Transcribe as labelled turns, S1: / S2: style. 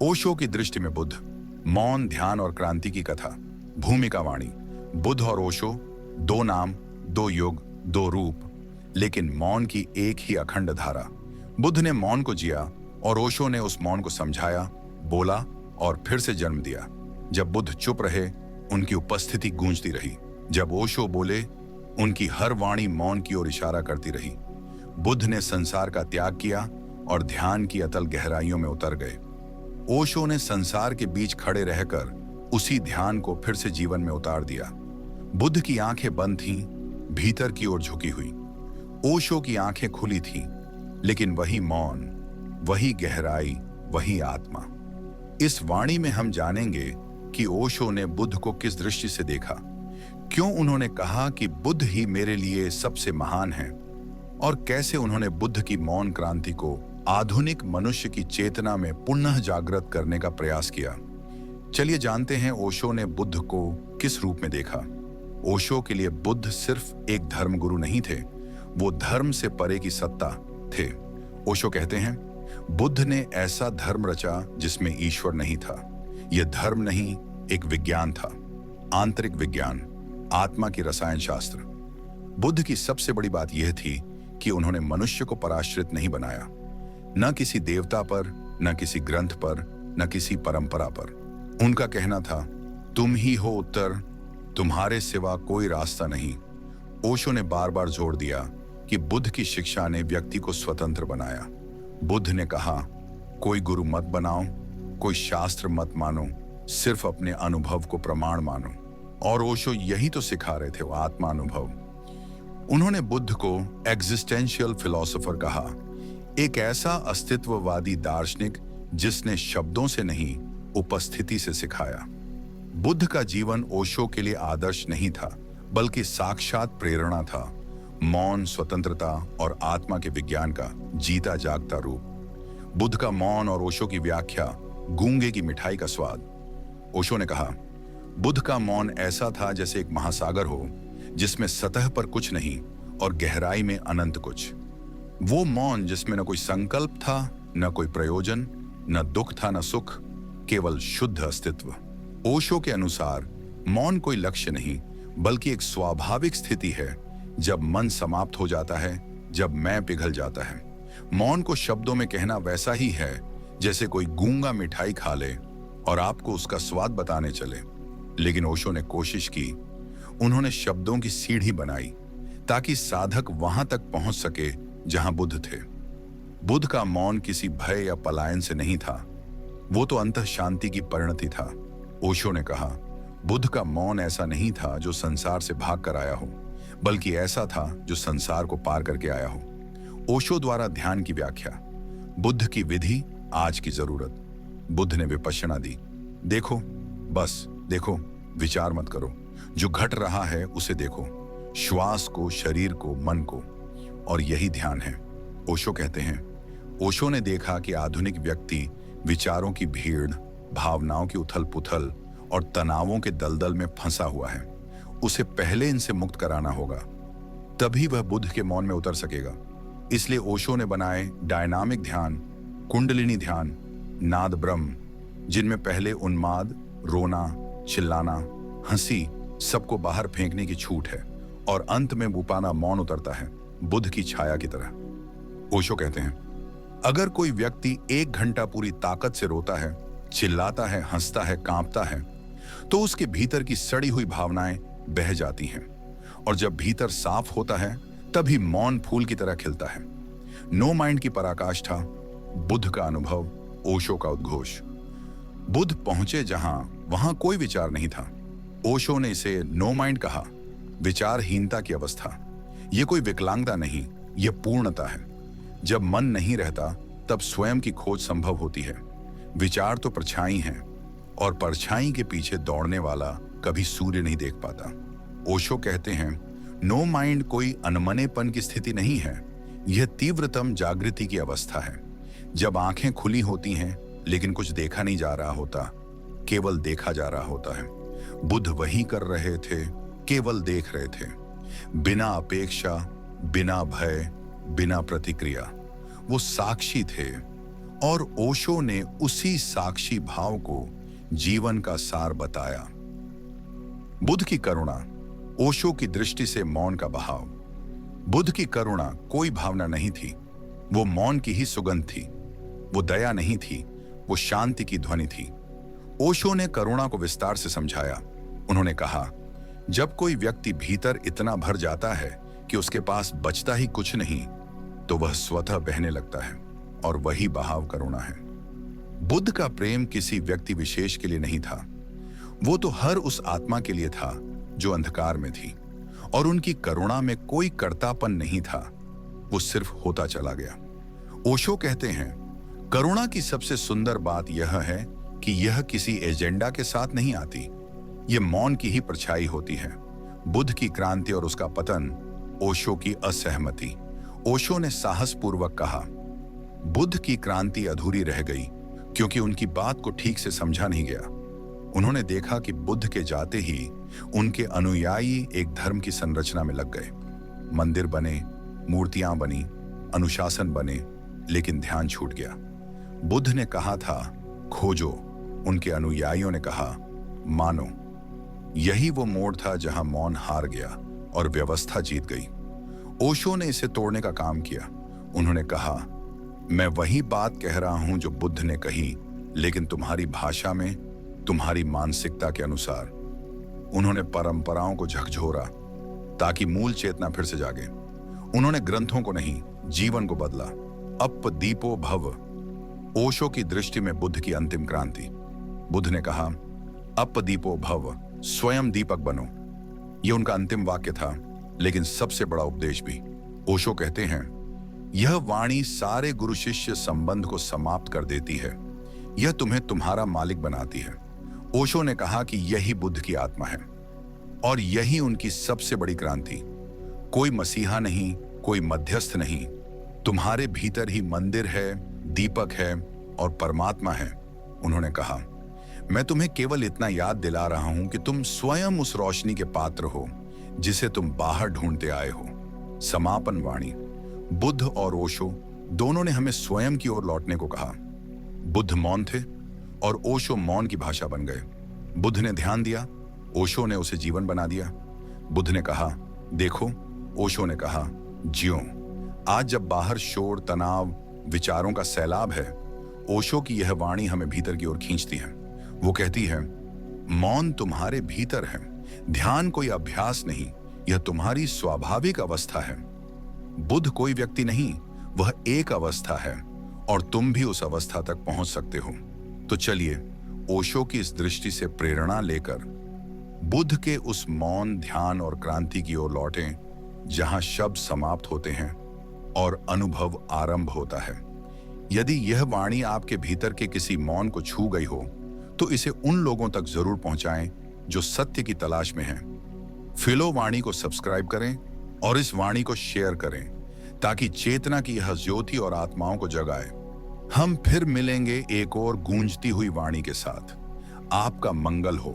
S1: ओशो की दृष्टि में बुद्ध, मौन, ध्यान और क्रांति की कथा। भूमिका वाणी। बुद्ध और ओशो, दो नाम, दो युग, दो रूप, लेकिन मौन की एक ही अखंड धारा। बुद्ध ने मौन को जिया और ओशो ने उस मौन को समझाया, बोला और फिर से जन्म दिया। जब बुद्ध चुप रहे, उनकी उपस्थिति गूंजती रही। जब ओशो बोले, उनकी हर वाणी मौन की ओर इशारा करती रही। बुद्ध ने संसार का त्याग किया और ध्यान की अतल गहराइयों में उतर गए। ओशो ने संसार के बीच खड़े रहकर उसी ध्यान को फिर से जीवन में उतार दिया। बुद्ध की आंखें बंद थीं, भीतर की ओर झुकी हुई। ओशो की आंखें खुली थीं, लेकिन वही मौन, वही गहराई, वही आत्मा। इस वाणी में हम जानेंगे कि ओशो ने बुद्ध को किस दृष्टि से देखा, क्यों उन्होंने कहा कि बुद्ध ही मेरे लिए सबसे महान है, और कैसे उन्होंने बुद्ध की मौन क्रांति को आधुनिक मनुष्य की चेतना में पुनः जागृत करने का प्रयास किया। चलिए जानते हैं ओशो ने बुद्ध को किस रूप में देखा। ओशो के लिए बुद्ध सिर्फ एक धर्मगुरु नहीं थे, वो धर्म से परे की सत्ता थे। ओशो कहते हैं, बुद्ध ने ऐसा धर्म रचा जिसमें ईश्वर नहीं था। यह धर्म नहीं, एक विज्ञान था, आंतरिक विज्ञान, आत्मा की रसायन शास्त्र। बुद्ध की सबसे बड़ी बात यह थी कि उन्होंने मनुष्य को पराश्रित नहीं बनाया, न किसी देवता पर, न किसी ग्रंथ पर, न किसी परंपरा पर। उनका कहना था, तुम ही हो उत्तर, तुम्हारे सिवा कोई रास्ता नहीं। ओशो ने बार बार जोर दिया कि बुद्ध की शिक्षा ने व्यक्ति को स्वतंत्र बनाया। बुद्ध ने कहा, कोई गुरु मत बनाओ, कोई शास्त्र मत मानो, सिर्फ अपने अनुभव को प्रमाण मानो। और ओशो यही तो सिखा रहे थे, वो आत्मानुभव। उन्होंने बुद्ध को एग्जिस्टेंशियल फिलोसोफर कहा, एक ऐसा अस्तित्ववादी दार्शनिक जिसने शब्दों से नहीं, उपस्थिति से सिखाया। बुद्ध का जीवन ओशो के लिए आदर्श नहीं था, बल्कि साक्षात प्रेरणा था। मौन, स्वतंत्रता और आत्मा के विज्ञान का जीता जागता रूप। बुद्ध का मौन और ओशो की व्याख्या, गूंगे की मिठाई का स्वाद। ओशो ने कहा, बुद्ध का मौन ऐसा था जैसे एक महासागर हो, जिसमें सतह पर कुछ नहीं और गहराई में अनंत कुछ। वो मौन जिसमें न कोई संकल्प था, न कोई प्रयोजन, न दुख था, न सुख, केवल शुद्ध अस्तित्व। ओशो के अनुसार मौन कोई लक्ष्य नहीं, बल्कि एक स्वाभाविक स्थिति है। जब मन समाप्त हो जाता है, जब मैं पिघल जाता है। मौन को शब्दों में कहना वैसा ही है जैसे कोई गूंगा मिठाई खा ले और आपको उसका स्वाद बताने चले। लेकिन ओशो ने कोशिश की। उन्होंने शब्दों की सीढ़ी बनाई ताकि साधक वहां तक पहुंच सके जहां बुद्ध थे। बुद्ध का मौन किसी भय या पलायन से नहीं था, वो तो अंतः शांति की परिणति था। ओशो ने कहा, बुद्ध का मौन ऐसा नहीं था जो संसार से भाग कर आया हो, बल्कि ऐसा था जो संसार को पार करके आया हो। ओशो द्वारा ध्यान की व्याख्या। बुद्ध की विधि, आज की जरूरत। बुद्ध ने विपश्यना दी। देखो, बस देखो, विचार मत करो। जो घट रहा है उसे देखो, श्वास को, शरीर को, मन को, और यही ध्यान है। ओशो कहते हैं, ओशो ने देखा कि आधुनिक व्यक्ति विचारों की भीड़, भावनाओं की उथल पुथल और तनावों के दलदल में फंसा हुआ है। उसे पहले इनसे मुक्त कराना होगा, तभी वह बुद्ध के मौन में उतर सकेगा। इसलिए ओशो ने बनाए डायनामिक ध्यान, कुंडलिनी ध्यान, नाद ब्रह्म, जिनमें पहले उन्माद, रोना, चिल्लाना, हंसी, सबको बाहर फेंकने की छूट है, और अंत में बुपाना मौन उतरता है, बुद्ध की छाया की तरह। ओशो कहते हैं, अगर कोई व्यक्ति 1 घंटा पूरी ताकत से रोता है, चिल्लाता है, हंसता है, कांपता है, तो उसके भीतर की सड़ी हुई भावनाएं बह जाती हैं, और जब भीतर साफ होता है, तभी मौन फूल की तरह खिलता है। नो माइंड की पराकाष्ठा, बुद्ध का अनुभव, ओशो का उद्घोष। बुद्ध पहुंचे जहां, वहां कोई विचार नहीं था। ओशो ने इसे नो माइंड कहा, विचारहीनता की अवस्था। यह कोई विकलांगता नहीं, यह पूर्णता है। जब मन नहीं रहता, तब स्वयं की खोज संभव होती है। विचार तो परछाई हैं, और परछाई के पीछे दौड़ने वाला कभी सूर्य नहीं देख पाता। ओशो कहते हैं, नो माइंड कोई अनमनेपन की स्थिति नहीं है, यह तीव्रतम जागृति की अवस्था है। जब आंखें खुली होती हैं, लेकिन कुछ देखा नहीं जा रहा होता, केवल देखा जा रहा होता है। बुद्ध वही कर रहे थे, केवल देख रहे थे, बिना अपेक्षा, बिना भय, बिना प्रतिक्रिया। वो साक्षी थे। और ओशो ने उसी साक्षी भाव को जीवन का सार बताया। बुद्ध की करुणा, ओशो की दृष्टि से मौन का बहाव। बुद्ध की करुणा कोई भावना नहीं थी, वो मौन की ही सुगंध थी। वो दया नहीं थी, वो शांति की ध्वनि थी। ओशो ने करुणा को विस्तार से समझाया। उन्होंने कहा, जब कोई व्यक्ति भीतर इतना भर जाता है कि उसके पास बचता ही कुछ नहीं, तो वह स्वतः बहने लगता है, और वही बहाव करुणा है। बुद्ध का प्रेम किसी व्यक्ति विशेष के लिए नहीं था, वो तो हर उस आत्मा के लिए था जो अंधकार में थी, और उनकी करुणा में कोई कर्तापन नहीं था, वो सिर्फ होता चला गया। ओशो कहते हैं, करुणा की सबसे सुंदर बात यह है कि यह किसी एजेंडा के साथ नहीं आती, ये मौन की ही परछाई होती है। बुद्ध की क्रांति और उसका पतन, ओशो की असहमति। ओशो ने साहसपूर्वक कहा, बुद्ध की क्रांति अधूरी रह गई क्योंकि उनकी बात को ठीक से समझा नहीं गया। उन्होंने देखा कि बुद्ध के जाते ही उनके अनुयायी एक धर्म की संरचना में लग गए। मंदिर बने, मूर्तियां बनी, अनुशासन बने, लेकिन ध्यान छूट गया। बुद्ध ने कहा था, खोजो। उनके अनुयायियों ने कहा, मानो। यही वो मोड़ था जहां मौन हार गया और व्यवस्था जीत गई। ओशो ने इसे तोड़ने का काम किया। उन्होंने कहा, मैं वही बात कह रहा हूं जो बुद्ध ने कही, लेकिन तुम्हारी भाषा में, तुम्हारी मानसिकता के अनुसार। उन्होंने परंपराओं को झकझोरा ताकि मूल चेतना फिर से जागे। उन्होंने ग्रंथों को नहीं, जीवन को बदला। अप दीपो भव, ओशो की दृष्टि में बुद्ध की अंतिम क्रांति। बुद्ध ने कहा, अप दीपो भव, स्वयं दीपक बनो। यह उनका अंतिम वाक्य था, लेकिन सबसे बड़ा उपदेश भी। ओशो कहते हैं, यह वाणी सारे गुरु शिष्य संबंध को समाप्त कर देती है, यह तुम्हें तुम्हारा मालिक बनाती है। ओशो ने कहा कि यही बुद्ध की आत्मा है, और यही उनकी सबसे बड़ी क्रांति। कोई मसीहा नहीं, कोई मध्यस्थ नहीं, तुम्हारे भीतर ही मंदिर है, दीपक है और परमात्मा है। उन्होंने कहा, मैं तुम्हें केवल इतना याद दिला रहा हूं कि तुम स्वयं उस रोशनी के पात्र हो जिसे तुम बाहर ढूंढते आए हो। समापन वाणी। बुद्ध और ओशो दोनों ने हमें स्वयं की ओर लौटने को कहा। बुद्ध मौन थे और ओशो मौन की भाषा बन गए। बुद्ध ने ध्यान दिया, ओशो ने उसे जीवन बना दिया। बुद्ध ने कहा, देखो। ओशो ने कहा, जियो। आज जब बाहर शोर, तनाव, विचारों का सैलाब है, ओशो की यह वाणी हमें भीतर की ओर खींचती है। वो कहती है, मौन तुम्हारे भीतर है, ध्यान कोई अभ्यास नहीं, यह तुम्हारी स्वाभाविक अवस्था है। बुद्ध कोई व्यक्ति नहीं, वह एक अवस्था है, और तुम भी उस अवस्था तक पहुंच सकते हो। तो चलिए ओशो की इस दृष्टि से प्रेरणा लेकर बुद्ध के उस मौन, ध्यान और क्रांति की ओर लौटें, जहां शब्द समाप्त होते हैं और अनुभव आरंभ होता है। यदि यह वाणी आपके भीतर के किसी मौन को छू गई हो, तो इसे उन लोगों तक जरूर पहुंचाएं जो सत्य की तलाश में हैं। फिलो वाणी को सब्सक्राइब करें और इस वाणी को शेयर करें, ताकि चेतना की यह ज्योति और आत्माओं को जगाए। हम फिर मिलेंगे एक और गूंजती हुई वाणी के साथ। आपका मंगल हो।